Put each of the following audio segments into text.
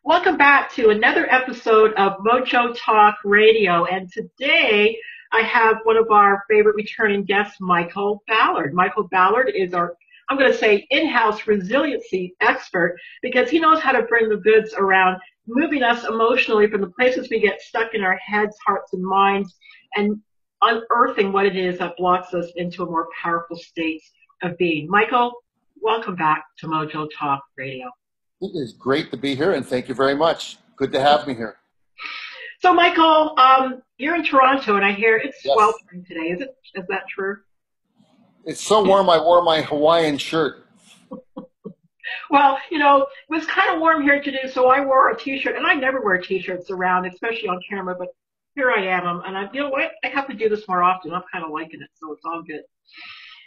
Welcome back to another episode of Mojo Talk Radio. And today I have one of our favorite returning guests, Michael Ballard. Michael Ballard is our, I'm going to say, in-house resiliency expert because he knows how to bring the goods around, moving us emotionally from the places we get stuck in our heads, hearts, and minds, and unearthing what it is that blocks us into a more powerful state of being. Michael, welcome back to Mojo Talk Radio. It is great to be here, and thank you very much. Good to have me here. So, Michael, you're in Toronto, and I hear it's Yes. sweltering today. Is that true? It's so warm, I wore my Hawaiian shirt. Well, it was kind of warm here today, so I wore a T-shirt, and I never wear T-shirts around, especially on camera, but here I am, and you know what? I have to do this more often. I'm kind of liking it, so it's all good.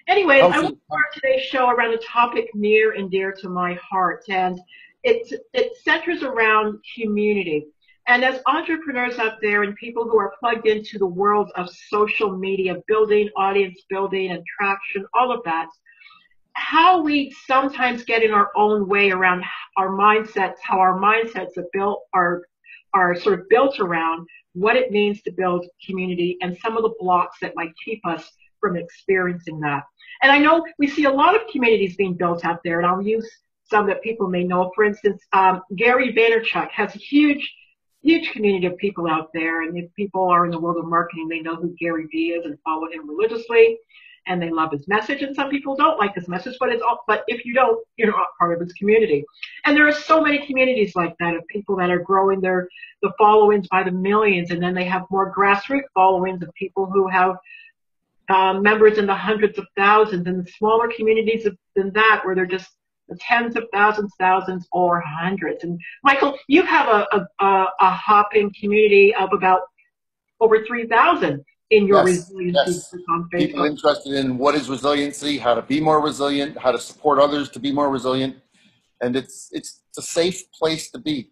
Anyways, I want to start today's show around a topic near and dear to my heart, and it centers around community. And as entrepreneurs out there and people who are plugged into the world of social media, building, audience building, and traction, all of that, how we sometimes get in our own way around our mindsets, how our mindsets are sort of built around what it means to build community and some of the blocks that might keep us from experiencing that. And I know we see a lot of communities being built out there, and I'll use some that people may know. For instance, Gary Vaynerchuk has a huge community of people out there, and if people are in the world of marketing, they know who Gary V is and follow him religiously, and they love his message. And some people don't like his message, but if you don't, you're not part of his community. And there are so many communities like that of people that are growing the followings by the millions, and then they have more grassroots followings of people who have members in the hundreds of thousands, and smaller communities than that where they're just tens of thousands, or hundreds. And Michael, you have a hopping community of about over 3,000 in your resiliency on Facebook. People interested in what is resiliency, how to be more resilient, how to support others to be more resilient, and it's a safe place to be.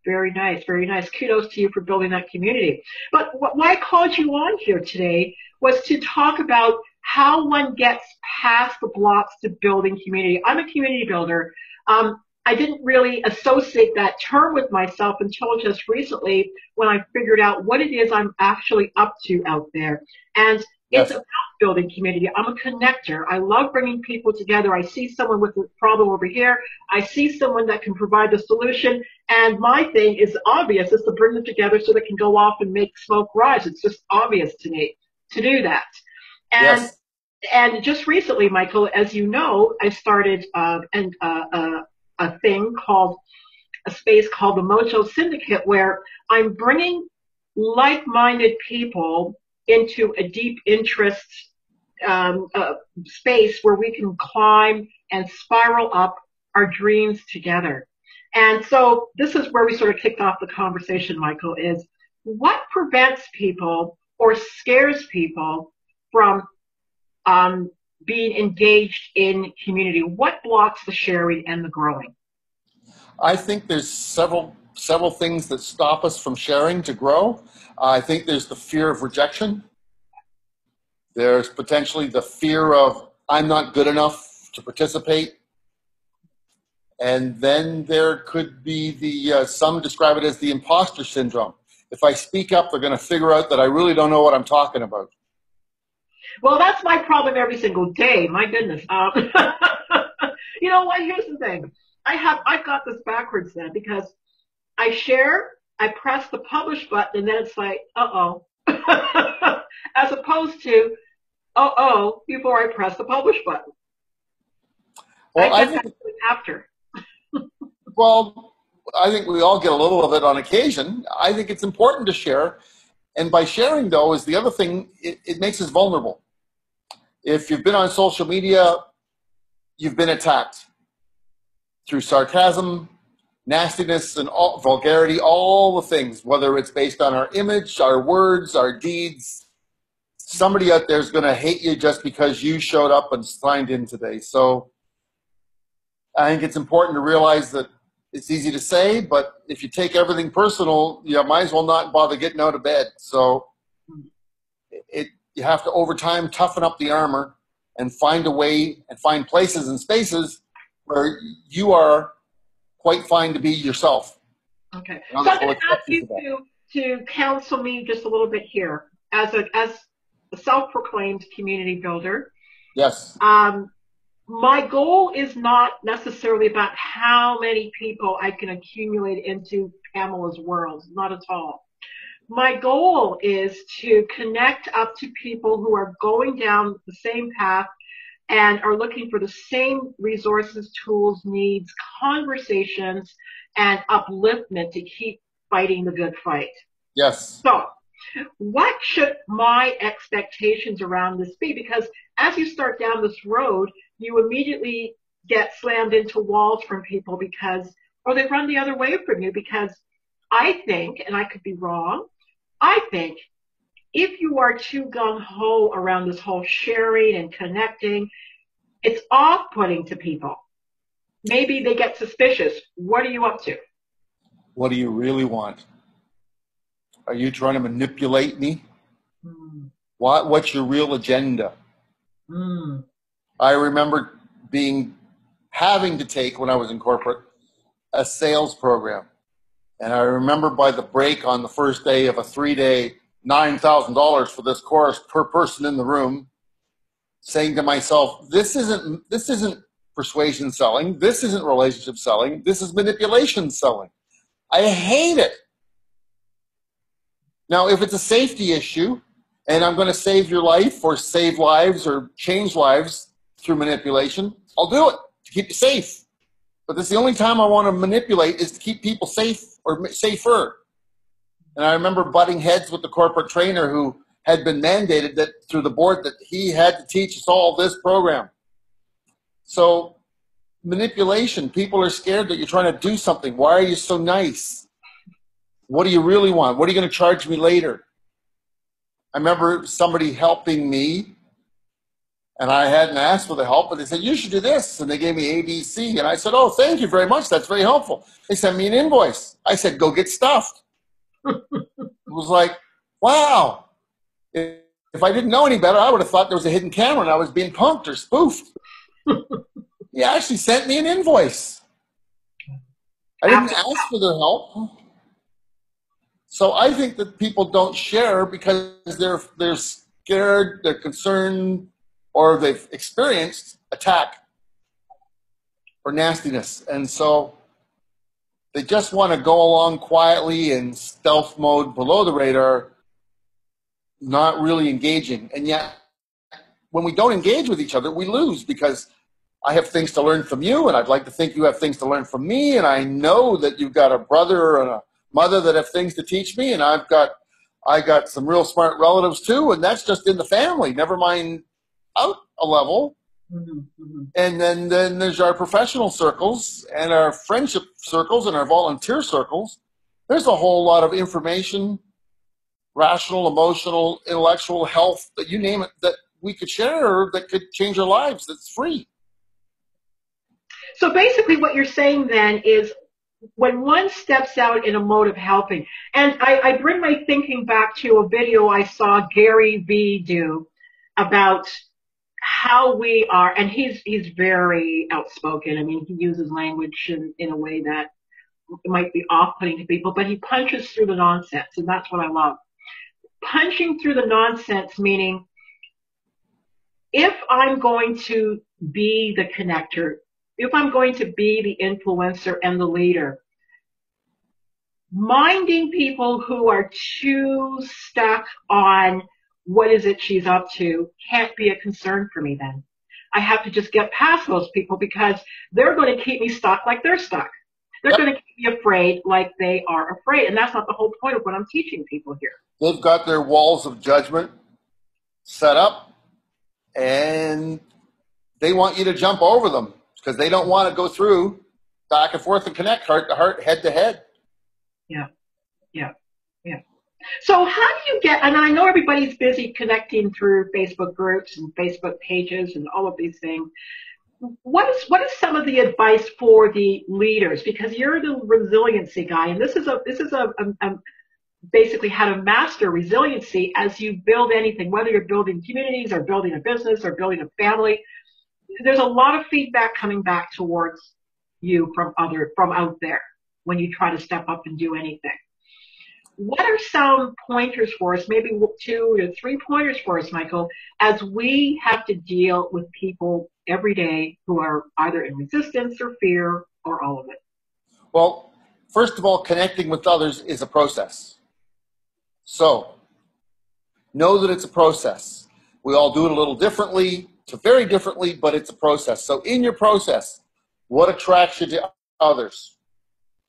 Very nice, very nice. Kudos to you for building that community. But why I called you on here today was to talk about how one gets past the blocks to building community. I'm a community builder. I didn't really associate that term with myself until just recently when I figured out what it is I'm actually up to out there. And it's about building community. I'm a connector. I love bringing people together. I see someone with a problem over here. I see someone that can provide the solution. And my thing is obvious, is to bring them together so they can go off and make smoke rise. It's just obvious to me to do that. And just recently, Michael, as you know, I started a space called the Mojo Syndicate, where I'm bringing like-minded people into a deep interest space where we can climb and spiral up our dreams together. And so this is where we sort of kicked off the conversation, Michael, is what prevents people or scares people from being engaged in community? What blocks the sharing and the growing? I think there's several things that stop us from sharing to grow. I think there's the fear of rejection. There's potentially the fear of I'm not good enough to participate. And then there could be some describe it as the imposter syndrome. If I speak up, they're going to figure out that I really don't know what I'm talking about. Well, that's my problem every single day. My goodness. You know what? Here's the thing. I've got this backwards then, because I share, I press the publish button, and then it's like, uh-oh. As opposed to, uh-oh, before I press the publish button. Well, I think after. Well, I think we all get a little of it on occasion. I think it's important to share. And by sharing, though, is the other thing, it makes us vulnerable. If you've been on social media, you've been attacked through sarcasm, nastiness, and vulgarity, all the things, whether it's based on our image, our words, our deeds. Somebody out there is going to hate you just because you showed up and signed in today. So I think it's important to realize that it's easy to say, but if you take everything personal, you might as well not bother getting out of bed. So you have to, over time, toughen up the armor and find a way and find places and spaces where you are quite fine to be yourself. Okay. and So others I'm will going to ask accept you you for that. to counsel me just a little bit here as a self-proclaimed community builder. Yes, Um, my goal is not necessarily about how many people I can accumulate into Pamela's world, not at all. My goal is to connect up to people who are going down the same path and are looking for the same resources, tools, needs, conversations, and upliftment to keep fighting the good fight. yes, So, what should my expectations around this be? Because as you start down this road, you immediately get slammed into walls from people because, or they run the other way from you because I think, and I could be wrong, I think if you are too gung ho around this whole sharing and connecting, it's off putting to people. Maybe they get suspicious. What are you up to? what do you really want? Are you trying to manipulate me? Mm, What's your real agenda? mm, I remember having to take, when I was in corporate, a sales program. And I remember by the break on the first day of a 3-day, $9,000 for this course per person in the room, saying to myself, this isn't persuasion selling. This isn't relationship selling. This is manipulation selling. I hate it. Now, if it's a safety issue and I'm going to save your life or save lives or change lives through manipulation, I'll do it to keep you safe. But that's the only time I want to manipulate is to keep people safe or safer. And I remember butting heads with the corporate trainer who had been mandated that through the board that he had to teach us all this program. So manipulation, people are scared that you're trying to do something. Why are you so nice? What do you really want? What are you going to charge me later? I remember somebody helping me, and I hadn't asked for the help, but they said, you should do this. And they gave me ABC. And I said, oh, thank you very much. That's very helpful. They sent me an invoice. I said, go get stuffed. It was like, wow. If I didn't know any better, I would have thought there was a hidden camera and I was being punked or spoofed. He actually sent me an invoice. I didn't ask for their help. So I think that people don't share because they're scared, they're concerned, or they've experienced attack or nastiness. And so they just want to go along quietly in stealth mode below the radar, not really engaging. And yet, when we don't engage with each other, we lose because I have things to learn from you, and I'd like to think you have things to learn from me, and I know that you've got a brother and a mother that have things to teach me, and I got some real smart relatives too, and that's just in the family, never mind out a level. mm, mm. And then there's our professional circles and our friendship circles and our volunteer circles. There's a whole lot of information, rational, emotional, intellectual, health, that you name it, that we could share that could change our lives. That's free. So basically, what you're saying then is when one steps out in a mode of helping, and I bring my thinking back to a video I saw Gary Vee do about how we are, and he's very outspoken. I mean, he uses language in a way that might be off-putting to people, but he punches through the nonsense, and that's what I love. Punching through the nonsense, meaning if I'm going to be the connector, if I'm going to be the influencer and the leader, minding people who are too stuck on what is it she's up to can't be a concern for me then. I have to just get past those people because they're going to keep me stuck like they're stuck. They're Yep. going to keep me afraid like they are afraid. And that's not the whole point of what I'm teaching people here. They've got their walls of judgment set up, and they want you to jump over them because they don't want to go through back and forth and connect heart to heart, head to head. Yeah, yeah, yeah. So how do you get, and I know everybody's busy connecting through Facebook groups and Facebook pages and all of these things. What is some of the advice for the leaders? Because you're the resiliency guy, and this is basically how to master resiliency as you build anything, whether you're building communities or building a business or building a family. There's a lot of feedback coming back towards you from out there. when you try to step up and do anything. What are some pointers for us, maybe 2 to 3 pointers for us, Michael, as we have to deal with people every day who are either in resistance or fear or all of it? Well, first of all, connecting with others is a process. So know that it's a process. We all do it a little differently, to very differently, but it's a process. So in your process, what attracts you to others?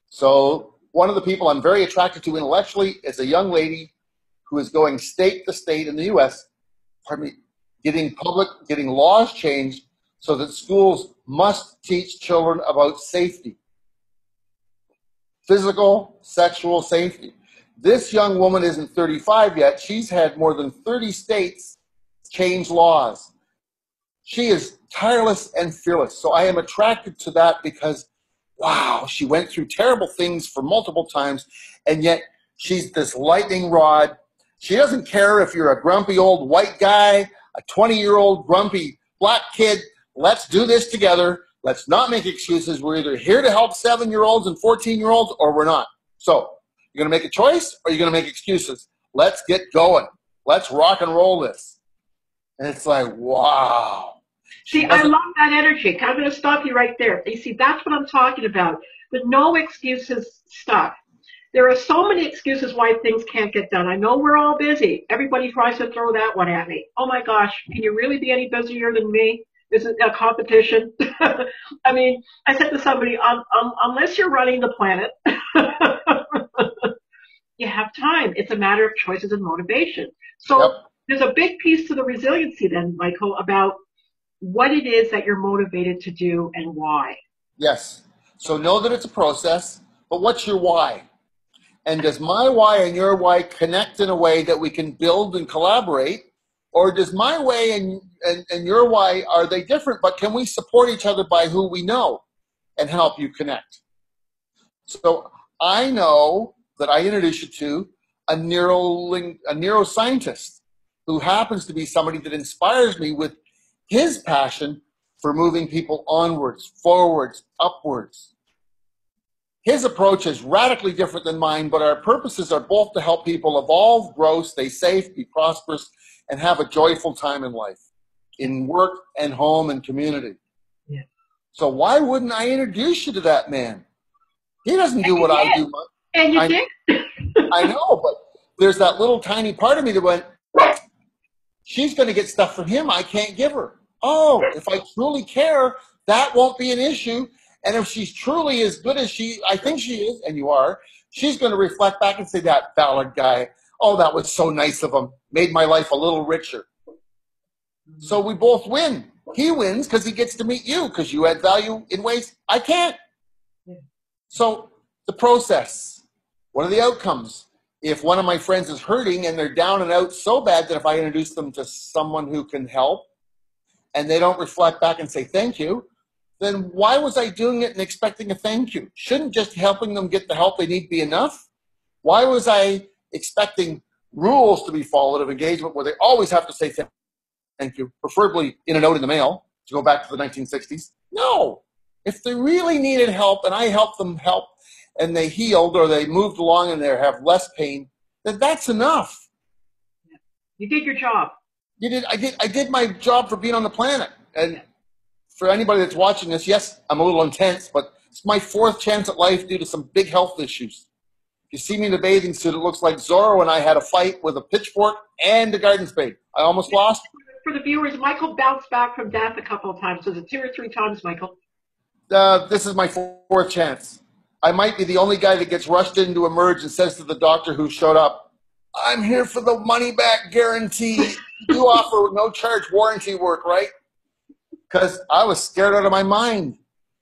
So one of the people I'm very attracted to intellectually is a young lady who is going state to state in the U.S., getting laws changed so that schools must teach children about safety, physical, sexual safety. This young woman isn't 35 yet. She's had more than 30 states change laws. She is tireless and fearless. So I am attracted to that because, wow, she went through terrible things for multiple times, and yet she's this lightning rod. She doesn't care if you're a grumpy old white guy, a 20-year-old grumpy black kid. Let's do this together. Let's not make excuses. We're either here to help 7-year-olds and 14-year-olds or we're not. So you're going to make a choice or you're going to make excuses. Let's get going. Let's rock and roll this. And it's like, wow. See, I love that energy. I'm going to stop you right there. You see, that's what I'm talking about. The no excuses stuff. There are so many excuses why things can't get done. I know we're all busy. Everybody tries to throw that one at me. Oh my gosh, can you really be any busier than me? Is it a competition? I mean, I said to somebody, unless you're running the planet, you have time. It's a matter of choices and motivation. So there's a big piece to the resiliency then, Michael, about what it is that you're motivated to do and why. Yes. So know that it's a process, but what's your why? And does my why and your why connect in a way that we can build and collaborate? Or does my way and your why, are they different, but can we support each other by who we know and help you connect? So I know that I introduced you to a neuroscientist who happens to be somebody that inspires me with his passion for moving people onwards, forwards, upwards. His approach is radically different than mine, but our purposes are both to help people evolve, grow, stay safe, be prosperous, and have a joyful time in life, in work and home and community. Yeah. So why wouldn't I introduce you to that man? He doesn't do what I do. And you did? I know, but there's that little tiny part of me that went, she's going to get stuff from him I can't give her. Oh, if I truly care, that won't be an issue. And if she's truly as good as I think she is, and you are, she's going to reflect back and say, that Ballard guy, oh, that was so nice of him. Made my life a little richer. So we both win. He wins because he gets to meet you because you add value in ways I can't. So the process, what are the outcomes? If one of my friends is hurting and they're down and out so bad that if I introduce them to someone who can help and they don't reflect back and say thank you, then why was I doing it and expecting a thank you? Shouldn't just helping them get the help they need be enough? Why was I expecting rules to be followed of engagement where they always have to say thank you, preferably in a note in the mail, to go back to the 1960s? No. If they really needed help and I helped them help and they healed or they moved along and they have less pain, then that's enough. You did your job. I did my job for being on the planet. And for anybody that's watching this, yes, I'm a little intense, but it's my 4th chance at life due to some big health issues. If you see me in the bathing suit, it looks like Zorro and I had a fight with a pitchfork and a garden spade. I almost lost. For the viewers, Michael bounced back from death a couple of times. Was it 2 or 3 times, Michael? This is my 4th chance. I might be the only guy that gets rushed in to emerge and says to the doctor who showed up, I'm here for the money back guarantee. You offer no charge warranty work, right? Because I was scared out of my mind.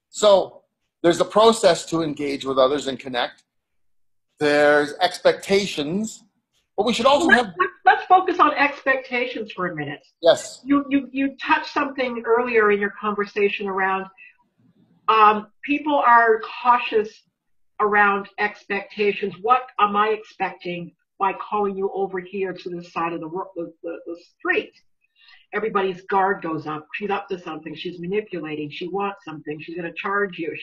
So there's a process to engage with others and connect. There's expectations, but we should also have... Let's focus on expectations for a minute. Yes. You touched something earlier in your conversation around people are cautious around expectations. What am I expecting by calling you over here to the side of the street? Everybody's guard goes up. She's up to something. She's manipulating. She wants something. She's going to charge you.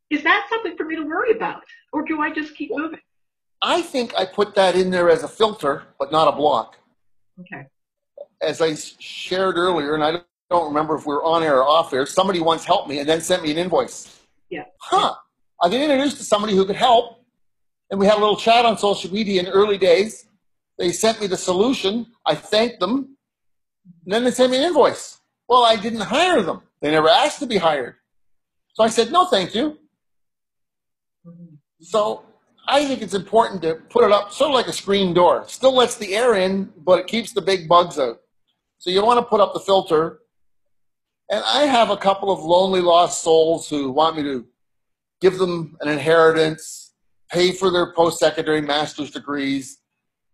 Is that something for me to worry about? Or do I just keep moving? I think I put that in there as a filter, but not a block. Okay. As I shared earlier, and I don't remember if we were on air or off air, somebody once helped me and then sent me an invoice. Yeah. Huh. I get introduced to somebody who could help, and we had a little chat on social media in the early days. They sent me the solution. I thanked them, and then they sent me an invoice. Well, I didn't hire them. They never asked to be hired. So I said, no, thank you. So I think it's important to put it up sort of like a screen door. Still lets the air in, but it keeps the big bugs out. So you want to put up the filter. And I have a couple of lonely lost souls who want me to give them an inheritance, pay for their post-secondary master's degrees.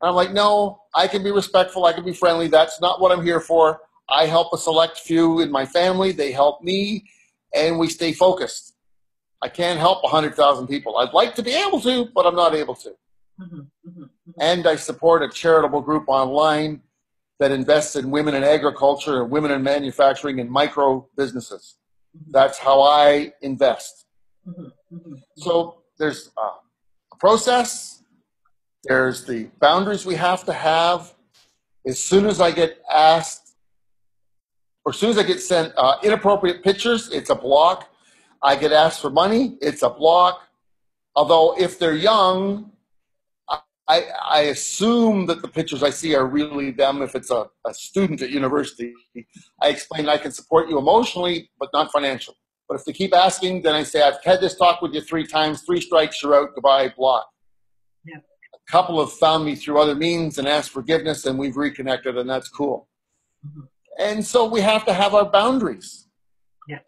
And I'm like, no, I can be respectful. I can be friendly. That's not what I'm here for. I help a select few in my family. They help me, and we stay focused. I can't help 100,000 people. I'd like to be able to, but I'm not able to. Mm-hmm, mm-hmm, mm-hmm. And I support a charitable group online that invests in women in agriculture and women in manufacturing and micro businesses. Mm-hmm. That's how I invest. Mm-hmm, mm-hmm. So there's a process. There's the boundaries we have to have. As soon as I get asked, or as soon as I get sent inappropriate pictures, it's a block. I get asked for money, it's a block. Although if they're young, I assume that the pictures I see are really them. If it's a student at university, I explain I can support you emotionally, but not financially. But if they keep asking, then I say, I've had this talk with you 3 times, 3 strikes, you're out, goodbye, block. Yeah. A couple have found me through other means and asked forgiveness, and we've reconnected, and that's cool. Mm-hmm. And so we have to have our boundaries. Yeah.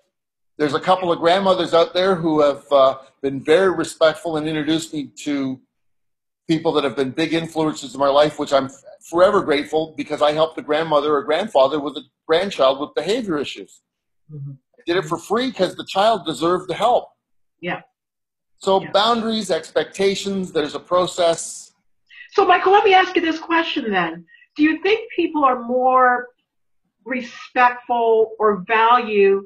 There's a couple of grandmothers out there who have been very respectful and introduced me to people that have been big influences in my life, which I'm forever grateful, because I helped a grandmother or grandfather with a grandchild with behavior issues. Mm-hmm. I did it for free because the child deserved the help. Yeah. So Yeah. boundaries, expectations, there's a process. So, Michael, let me ask you this question then. Do you think people are more respectful or value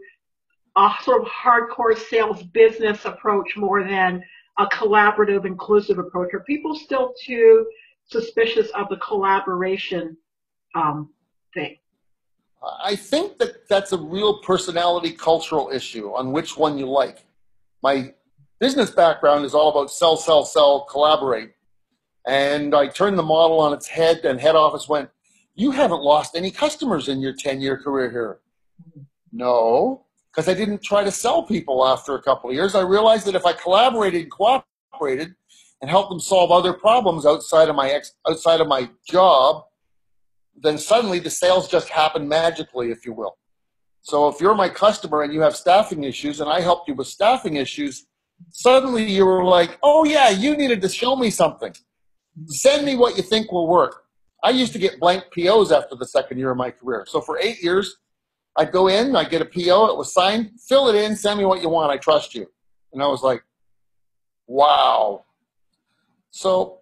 a sort of hardcore sales business approach more than a collaborative, inclusive approach? Are people still too suspicious of the collaboration thing? I think that that's a real personality cultural issue on which one you like. My business background is all about sell, sell, sell, collaborate. And I turned the model on its head, and head office went, you haven't lost any customers in your 10-year career here. No, because I didn't try to sell people after a couple of years. I realized that if I collaborated and cooperated and helped them solve other problems outside of my job, then suddenly the sales just happen magically, if you will. So if you're my customer and you have staffing issues and I helped you with staffing issues, suddenly you were like, oh yeah, you needed to show me something. Send me what you think will work. I used to get blank POs after the second year of my career. So for 8 years, I'd go in, I'd get a PO, it was signed, fill it in, send me what you want, I trust you. And I was like, wow. So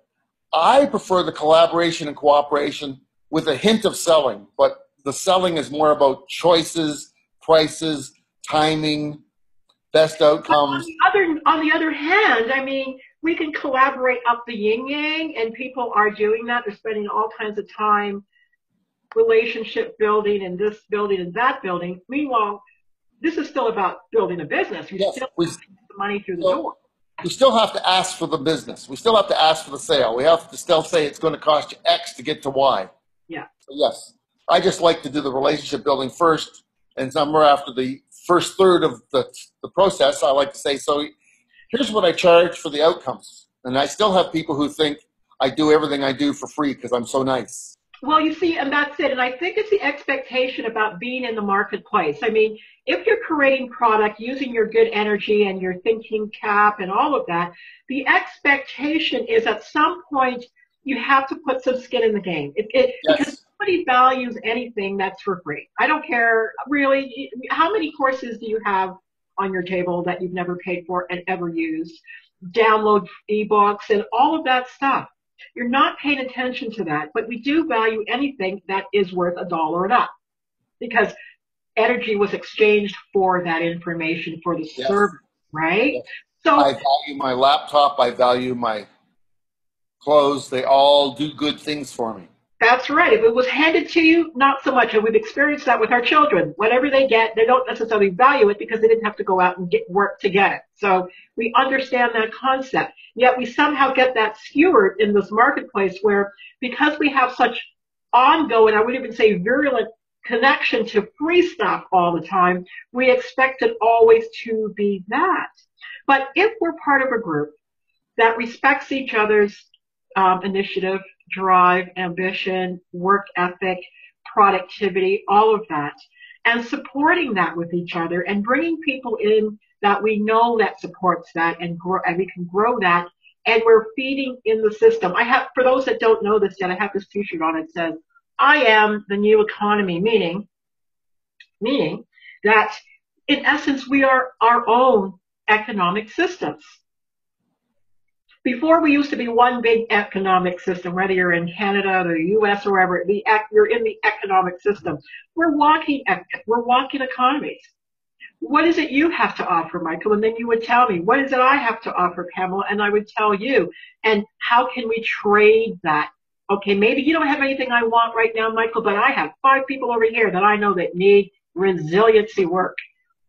I prefer the collaboration and cooperation with a hint of selling, but the selling is more about choices, prices, timing, best outcomes. On the other hand, I mean, we can collaborate up the yin yang, and people are doing that. They're spending all kinds of time relationship building and this building and that building. Meanwhile, this is still about building a business. You Yes, still have to get the money through the door. we still have to ask for the business. We still have to ask for the sale. We have to still say it's going to cost you X to get to Y. Yeah. So yes, I just like to do the relationship building first, and somewhere after the first third of the process, I like to say, so here's what I charge for the outcomes. And I still have people who think I do everything I do for free because I'm so nice. Well, you see, and that's it. And I think it's the expectation about being in the marketplace. I mean, if you're creating product using your good energy and your thinking cap and all of that, the expectation is at some point you have to put some skin in the game. Because Yes. nobody values anything that's for free. I don't care, really, how many courses do you have on your table that you've never paid for and ever used? Download ebooks and all of that stuff. You're not paying attention to that, but we do value anything that is worth $1 and up because energy was exchanged for that information for the Yes. service, right? Yes. So I value my laptop. I value my clothes. They all do good things for me. that's right. If it was handed to you, not so much. And we've experienced that with our children. Whatever they get, they don't necessarily value it because they didn't have to go out and get work to get it. So we understand that concept. Yet we somehow get that skewered in this marketplace where because we have such ongoing, I would even say virulent connection to free stuff all the time, we expect it always to be that. But if we're part of a group that respects each other's initiative, drive, ambition, work ethic, productivity, all of that, and supporting that with each other and bringing people in that we know that supports that and grow, and we can grow that. And we're feeding in the system. I have, for those that don't know this yet, I have this T-shirt on. It says, "I am the new economy," meaning that in essence we are our own economic systems. Before we used to be one big economic system, whether you're in Canada, the U.S., or wherever, you're in the economic system. We're walking economies. What is it you have to offer, Michael? And then you would tell me, what is it I have to offer, Pamela? And I would tell you. And how can we trade that? Okay, maybe you don't have anything I want right now, Michael, but I have 5 people over here that I know that need resiliency work.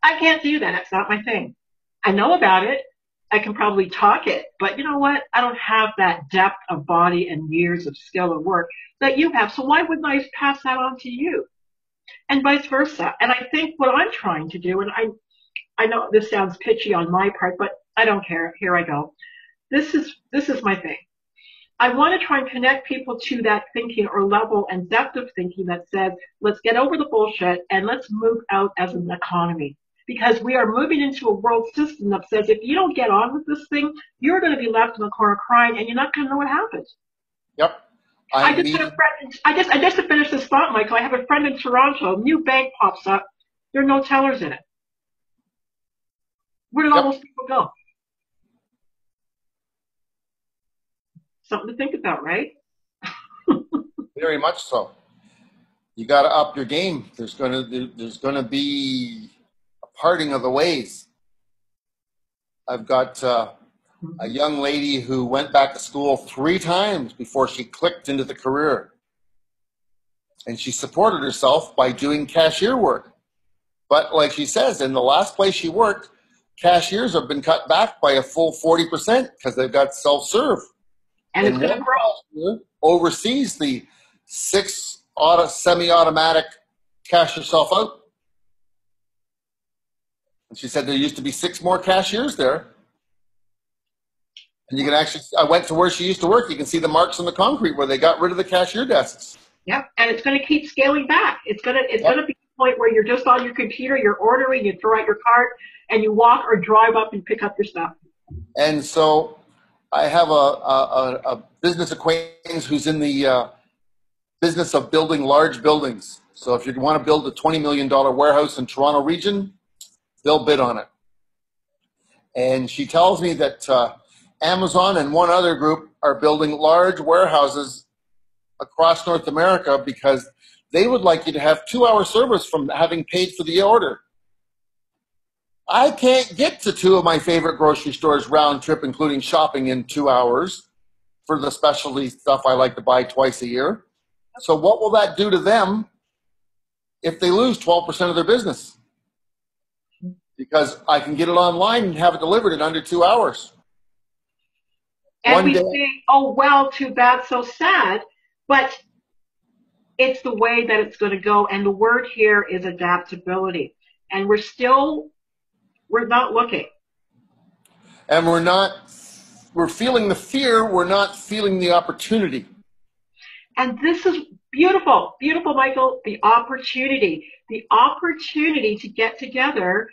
I can't do that. That's not my thing. I know about it. I can probably talk it, but you know what? I don't have that depth of body and years of skill and work that you have. So why wouldn't I pass that on to you? And vice versa. And I think what I'm trying to do, and I know this sounds pitchy on my part, but I don't care. Here I go. This is my thing. I want to try and connect people to that thinking or level and depth of thinking that says, let's get over the bullshit and let's move out as an economy. Because we are moving into a world system that says if you don't get on with this thing, you're going to be left in the corner crying and you're not going to know what happened. Yep. I just had a friend, just to finish this thought, Michael, I have a friend in Toronto, a new bank pops up, there are no tellers in it. Where did all those people go? Something to think about, right? Very much so. You got to up your game. There's gonna be a parting of the ways. I've got a young lady who went back to school 3 times before she clicked into the career, and she supported herself by doing cashier work. But like she says, in the last place she worked, cashiers have been cut back by a full 40% because they've got self-serve. And it's going to grow. Oversees the 6 semi-automatic cash yourself out. And she said there used to be 6 more cashiers there. And you can actually, I went to where she used to work. You can see the marks on the concrete where they got rid of the cashier desks. Yep. And it's going to keep scaling back. It's going to be the point where you're just on your computer, you're ordering, you throw out your cart, and you walk or drive up and pick up your stuff. And so I have a business acquaintance who's in the business of building large buildings. So if you want to build a $20 million warehouse in Toronto region, they'll bid on it. And she tells me that Amazon and one other group are building large warehouses across North America because they would like you to have 2-hour service from having paid for the order. I can't get to 2 of my favorite grocery stores round trip, including shopping, in 2 hours for the specialty stuff I like to buy twice a year. So what will that do to them if they lose 12% of their business? Because I can get it online and have it delivered in under 2 hours. And we say, oh, well, too bad, so sad. But it's the way that it's going to go. And the word here is adaptability. And we're not looking. And we're feeling the fear. We're not feeling the opportunity. And this is beautiful, beautiful, Michael, the opportunity to get together,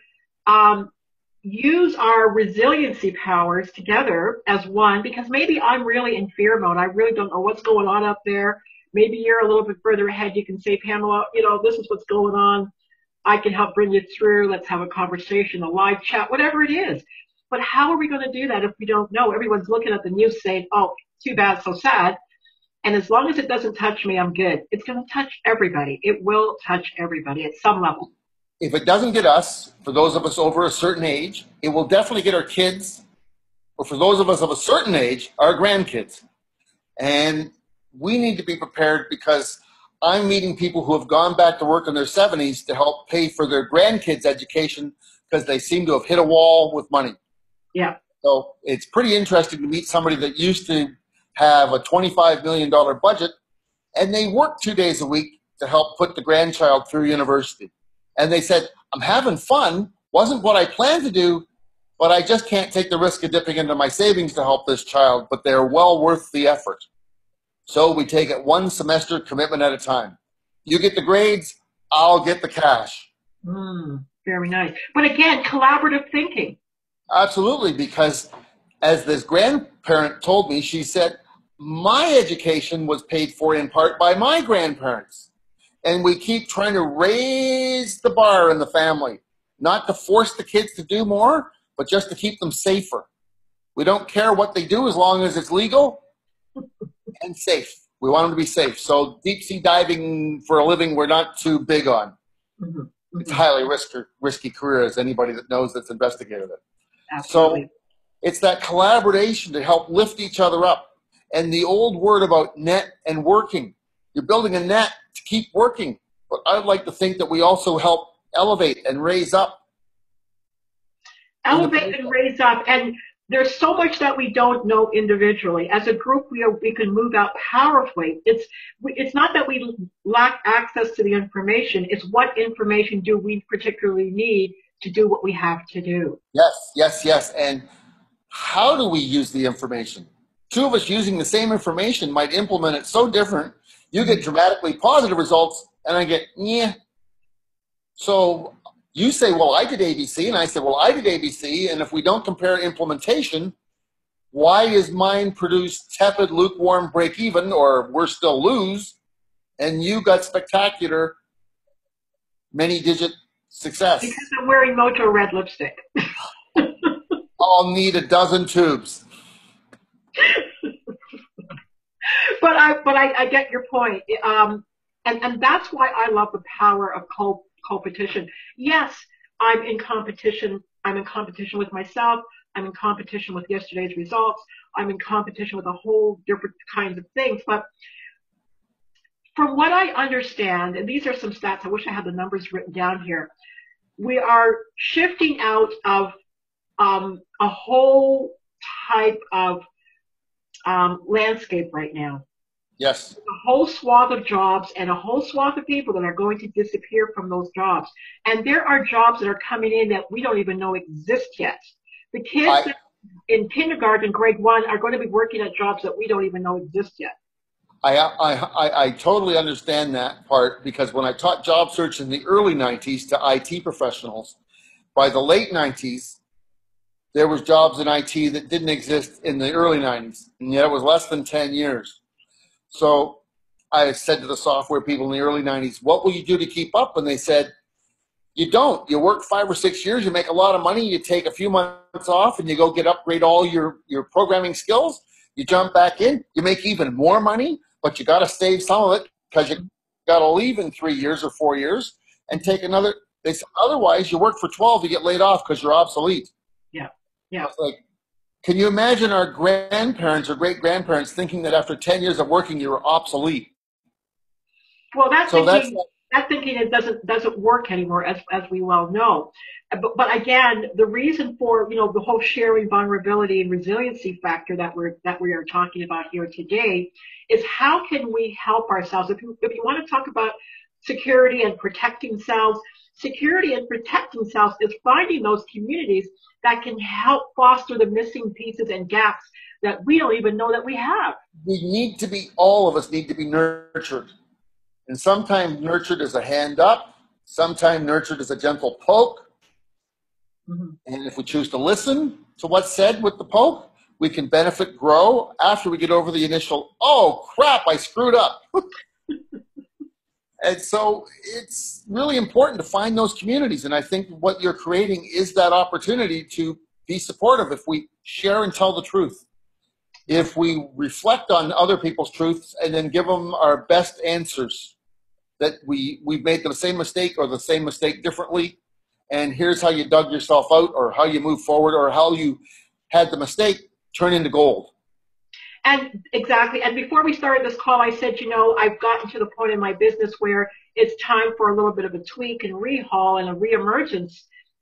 use our resiliency powers together as one, because maybe I'm really in fear mode. I really don't know what's going on up there. Maybe you're a little bit further ahead. You can say, Pamela, this is what's going on. I can help bring you through. Let's have a conversation, a live chat, whatever it is. But how are we going to do that if we don't know? Everyone's looking at the news saying, oh, too bad, so sad. And as long as it doesn't touch me, I'm good. It's going to touch everybody. It will touch everybody at some level. If it doesn't get us, for those of us over a certain age, it will definitely get our kids or for those of us of a certain age, our grandkids. And we need to be prepared because I'm meeting people who have gone back to work in their 70s to help pay for their grandkids' education because they seem to have hit a wall with money. Yeah. So it's pretty interesting to meet somebody that used to have a $25 million budget, and they worked 2 days a week to help put the grandchild through university. And they said, I'm having fun. Wasn't what I planned to do, but I just can't take the risk of dipping into my savings to help this child, but they're well worth the effort. So we take it one semester commitment at a time. You get the grades, I'll get the cash. Very nice. But again, collaborative thinking. Absolutely, because as this grandparent told me, she said, my education was paid for in part by my grandparents. And we keep trying to raise the bar in the family, not to force the kids to do more, but just to keep them safer. We don't care what they do as long as it's legal and safe. We want them to be safe. So deep sea diving for a living, we're not too big on. It's a highly risky career, as anybody that knows that's investigated it. Absolutely. So it's that collaboration to help lift each other up. And the old word about net and working. You're building a net to keep working. But I'd like to think that we also help elevate and raise up. Elevate and raise up. And there's so much that we don't know individually. As a group, we can move out powerfully. It's not that we lack access to the information. It's what information do we particularly need to do what we have to do. Yes. And how do we use the information? Two of us using the same information might implement it so different. You get dramatically positive results, and I get, yeah. So you say, well, I did ABC, and I say, well, I did ABC, and if we don't compare implementation, why is mine produce tepid, lukewarm, break even, or worse still, lose, and you got spectacular, many-digit success? Because I'm wearing Mojo Red lipstick. I'll need a dozen tubes. But I get your point. And that's why I love the power of competition. Yes, I'm in competition. I'm in competition with myself. I'm in competition with yesterday's results. I'm in competition with a whole different kinds of things. But from what I understand, and these are some stats, I wish I had the numbers written down here. We are shifting out of a whole type of landscape right now. Yes. A whole swath of jobs and a whole swath of people that are going to disappear from those jobs. And there are jobs that are coming in that we don't even know exist yet. The kids in kindergarten, grade 1, are going to be working at jobs that we don't even know exist yet. I totally understand that part, because when I taught job search in the early 90s to IT professionals, by the late 90s, there was jobs in IT that didn't exist in the early 90s, and yet it was less than 10 years. So I said to the software people in the early 90s, what will you do to keep up? And they said, you don't. You work 5 or 6 years, you make a lot of money, you take a few months off, and you go upgrade all your programming skills. You jump back in, you make even more money, but you got to save some of it because you got to leave in 3 years or 4 years and take another. They said, otherwise, you work for 12, you get laid off because you're obsolete. Yeah. It's like, can you imagine our grandparents or great-grandparents thinking that after 10 years of working, you were obsolete? Well, that thinking it doesn't work anymore, as we well know. But again, the reason for the whole sharing vulnerability and resiliency factor that we are talking about here today is how can we help ourselves? If you want to talk about security and protecting selves, security and protecting selves is finding those communities that can help foster the missing pieces and gaps that we don't even know that we have. All of us need to be nurtured. And sometimes nurtured is a hand up, sometimes nurtured is a gentle poke. And if we choose to listen to what's said with the poke, we can benefit, grow after we get over the initial, oh crap, I screwed up. And so it's really important to find those communities. And I think what you're creating is that opportunity to be supportive if we share and tell the truth. If we reflect on other people's truths and then give them our best answers, that we've made the same mistake or the same mistake differently, and here's how you dug yourself out, or how you move forward, or how you had the mistake turn into gold. And exactly. And before we started this call, I said, I've gotten to the point in my business where it's time for a little bit of a tweak and rehaul and a reemergence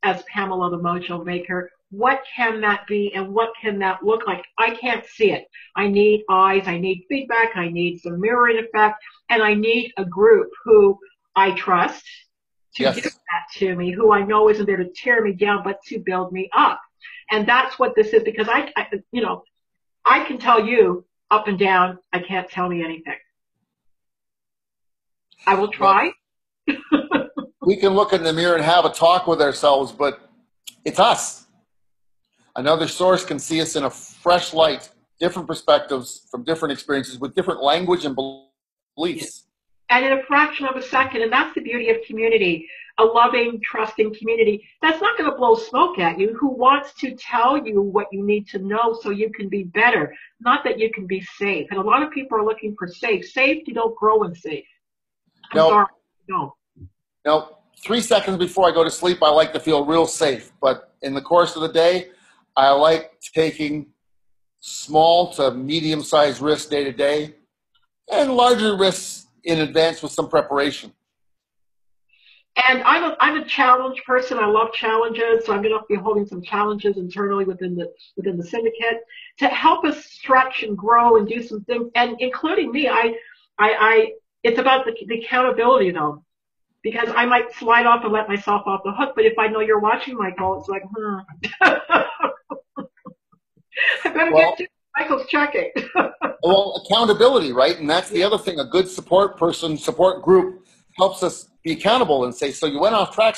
as Pamela the Mojo Maker. What can that be and what can that look like? I can't see it. I need eyes. I need feedback. I need some mirroring effect. And I need a group who I trust to give Yes. that to me, who I know isn't there to tear me down, but to build me up. And that's what this is, because I can tell you up and down. I can't tell me anything. I will try. We can look in the mirror and have a talk with ourselves, but it's us. Another source can see us in a fresh light, different perspectives from different experiences with different language and beliefs. And in a fraction of a second, and that's the beauty of community, a loving, trusting community that's not going to blow smoke at you, who wants to tell you what you need to know so you can be better, not that you can be safe. And a lot of people are looking for safe. Safe, you don't grow in safe. I'm sorry, you don't. No, 3 seconds before I go to sleep, I like to feel real safe. But in the course of the day, I like taking small to medium-sized risks day to day and larger risks in advance with some preparation. And I'm a challenge person. I love challenges, so I'm going to be holding some challenges internally within the syndicate to help us stretch and grow and do some things, and including me. It's about the accountability though, because I might slide off and let myself off the hook. But if I know you're watching, Michael, it's like, I better get to Michael's checking. Well, accountability, right? And that's the other thing. A good support group helps us be accountable and say, so you went off track,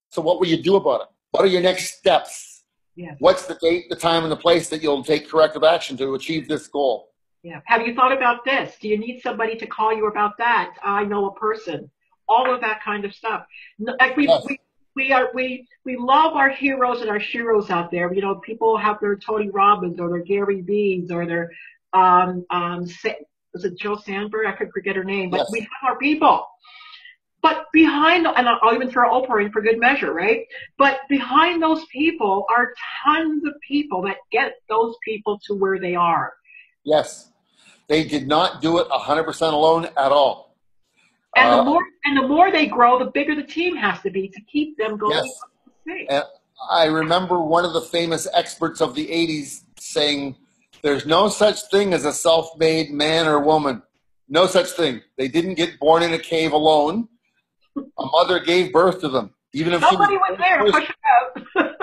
so what will you do about it? What are your next steps? Yes. What's the date, the time, and the place that you'll take corrective action to achieve this goal? Yeah. Have you thought about this? Do you need somebody to call you about that? I know a person. All of that kind of stuff. Like we love our heroes and our sheroes out there. People have their Tony Robbins or their Gary Vee's or their was it Joe Sandberg? I could forget her name, but Yes. we have our people. But behind, and I'll even throw Oprah in for good measure, right? But behind those people are tons of people that get those people to where they are. Yes. They did not do it 100% alone at all. And the more they grow, the bigger the team has to be to keep them going. Yes. And I remember one of the famous experts of the 80s saying, there's no such thing as a self-made man or woman. No such thing. They didn't get born in a cave alone. A mother gave birth to them. Even if somebody was there to push it out.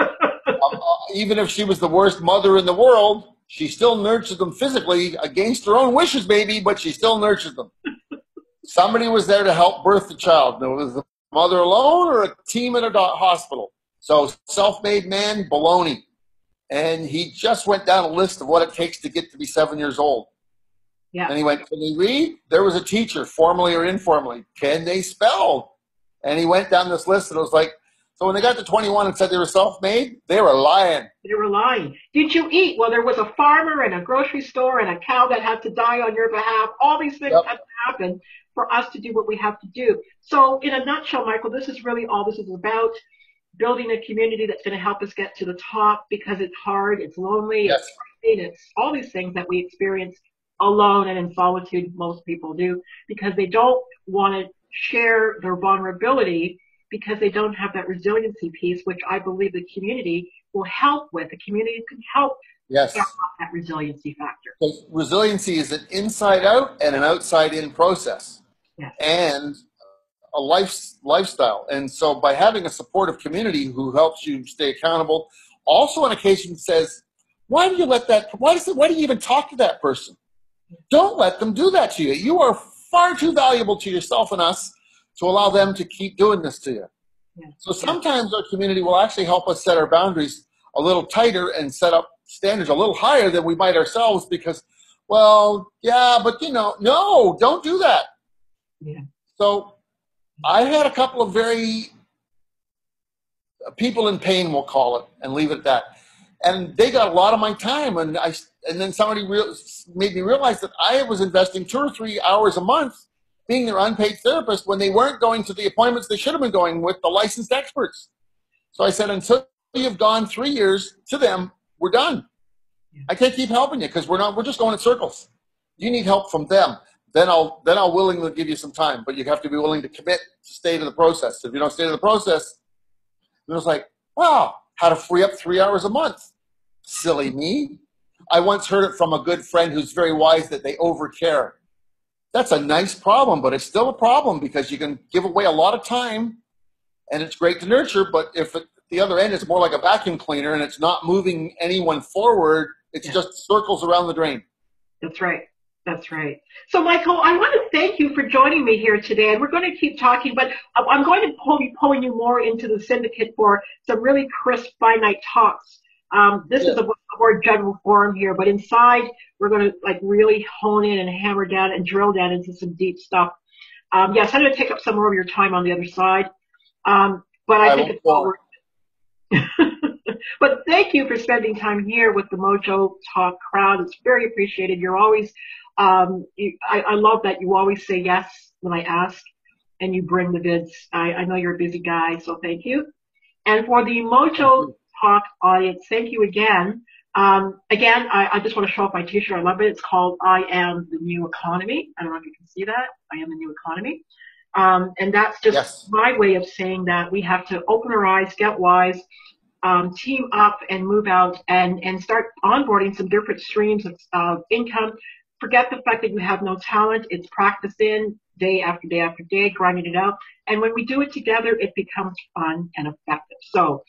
Even if she was the worst mother in the world, she still nurtured them physically against her own wishes, maybe, but she still nurtured them. Somebody was there to help birth the child. It was the mother alone or a team at a hospital. So self-made man, baloney. And he just went down a list of what it takes to get to be 7 years old. Yeah. And he went, can they read? There was a teacher, formally or informally. Can they spell? And he went down this list, and it was like, so when they got to 21 and said they were self-made, they were lying. They were lying. Did you eat? Well, there was a farmer and a grocery store and a cow that had to die on your behalf. All these things had to happen for us to do what we have to do. So in a nutshell, Michael, this is really all this is about. Building a community that's going to help us get to the top, because it's hard, it's lonely, Yes. it's frightening, it's all these things that we experience alone and in solitude. Most people do, because they don't want to share their vulnerability, because they don't have that resiliency piece, which I believe the community will help with. The community can help Yes. get that resiliency factor. Because resiliency is an inside-out and an outside-in process. Yes. And a lifestyle. And so by having a supportive community who helps you stay accountable, also on occasion says, why do you even talk to that person? Don't let them do that to you. You are far too valuable to yourself and us to allow them to keep doing this to you. Yes. So sometimes our community will actually help us set our boundaries a little tighter and set up standards a little higher than we might ourselves, because, well, yeah, but no, don't do that. Yeah. So I had a couple of very people in pain, we'll call it, and leave it at that. And they got a lot of my time, and then somebody made me realize that I was investing 2 or 3 hours a month being their unpaid therapist when they weren't going to the appointments they should have been going with the licensed experts. So I said, until you've gone 3 years to them, we're done. I can't keep helping you because we're just going in circles. You need help from them. Then I'll willingly give you some time, but you have to be willing to commit to stay to the process. If you don't stay to the process, then it's like, wow, how to free up 3 hours a month. Silly me. I once heard it from a good friend who's very wise that they overcare. That's a nice problem, but it's still a problem because you can give away a lot of time and it's great to nurture, but if at the other end it's more like a vacuum cleaner and it's not moving anyone forward, it's just circles around the drain. That's right. That's right. So, Michael, I want to thank you for joining me here today. And we're going to keep talking, but I'm going to be pulling you more into the syndicate for some really crisp, finite talks. This is a more general forum here, but inside we're going to like really hone in and hammer down and drill down into some deep stuff. Yes, I'm going to take up some more of your time on the other side, but I think it's all worth it. But thank you for spending time here with the Mojo Talk crowd. It's very appreciated. You're always, I love that you always say yes when I ask and you bring the vids. I know you're a busy guy, so thank you. And for the Mojo Talk audience, thank you again. Again, I just want to show off my t-shirt. I love it. It's called I Am the New Economy. I don't know if you can see that. I am the new economy. And that's just my way of saying that we have to open our eyes, get wise, team up and move out and start onboarding some different streams of income. Forget the fact that you have no talent. It's practice in day after day after day, grinding it out. And when we do it together, it becomes fun and effective. So,